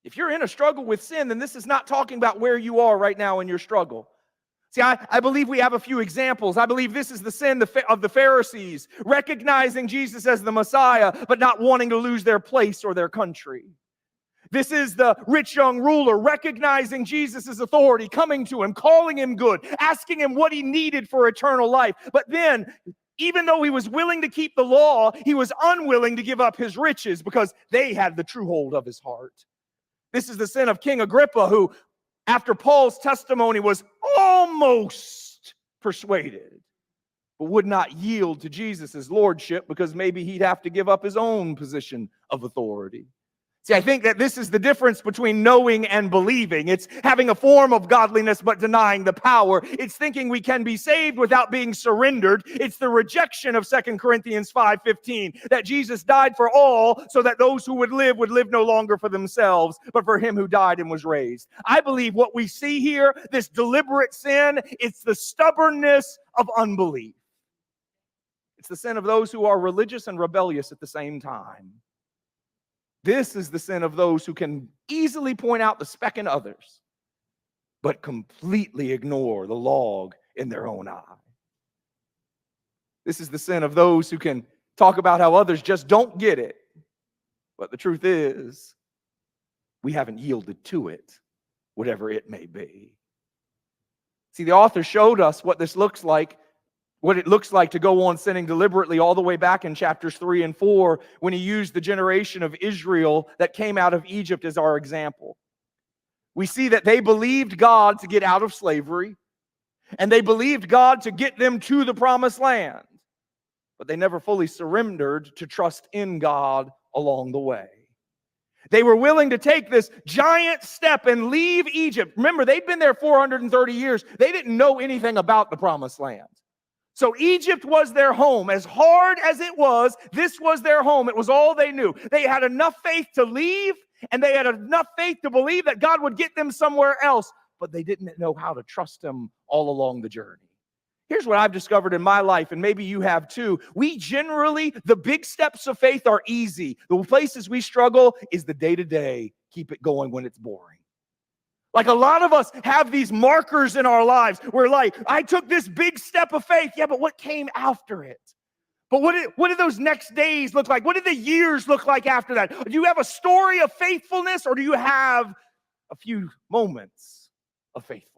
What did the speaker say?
If you're in a struggle with sin, then this is not talking about where you are right now in your struggle. See, I believe we have a few examples. I believe this is the sin of the Pharisees, recognizing Jesus as the Messiah, but not wanting to lose their place or their country. This is the rich young ruler, recognizing Jesus' authority, coming to him, calling him good, asking him what he needed for eternal life. But then, even though he was willing to keep the law, he was unwilling to give up his riches because they had the true hold of his heart. This is the sin of King Agrippa, who, after Paul's testimony, was almost persuaded, but would not yield to Jesus' lordship because maybe he'd have to give up his own position of authority. See, I think that this is the difference between knowing and believing. It's having a form of godliness but denying the power. It's thinking we can be saved without being surrendered. It's the rejection of 2 Corinthians 5:15, that Jesus died for all so that those who would live no longer for themselves, but for him who died and was raised. I believe what we see here, this deliberate sin, it's the stubbornness of unbelief. It's the sin of those who are religious and rebellious at the same time. This is the sin of those who can easily point out the speck in others, but completely ignore the log in their own eye. This is the sin of those who can talk about how others just don't get it. But the truth is, we haven't yielded to it, whatever it may be. See, the author showed us what this looks like, what it looks like to go on sinning deliberately all the way back in chapters 3 and 4 when he used the generation of Israel that came out of Egypt as our example. We see that they believed God to get out of slavery, and they believed God to get them to the promised land, but they never fully surrendered to trust in God along the way. They were willing to take this giant step and leave Egypt. Remember, they'd been there 430 years. They didn't know anything about the promised land. So Egypt was their home. As hard as it was, this was their home. It was all they knew. They had enough faith to leave, and they had enough faith to believe that God would get them somewhere else, but they didn't know how to trust him all along the journey. Here's what I've discovered in my life, and maybe you have too. We generally, the big steps of faith are easy. The places we struggle is the day-to-day. Keep it going when it's boring. Like a lot of us have these markers in our lives. We're like, I took this big step of faith. Yeah, but what came after it? But what did those next days look like? What did the years look like after that? Do you have a story of faithfulness, or do you have a few moments of faithfulness?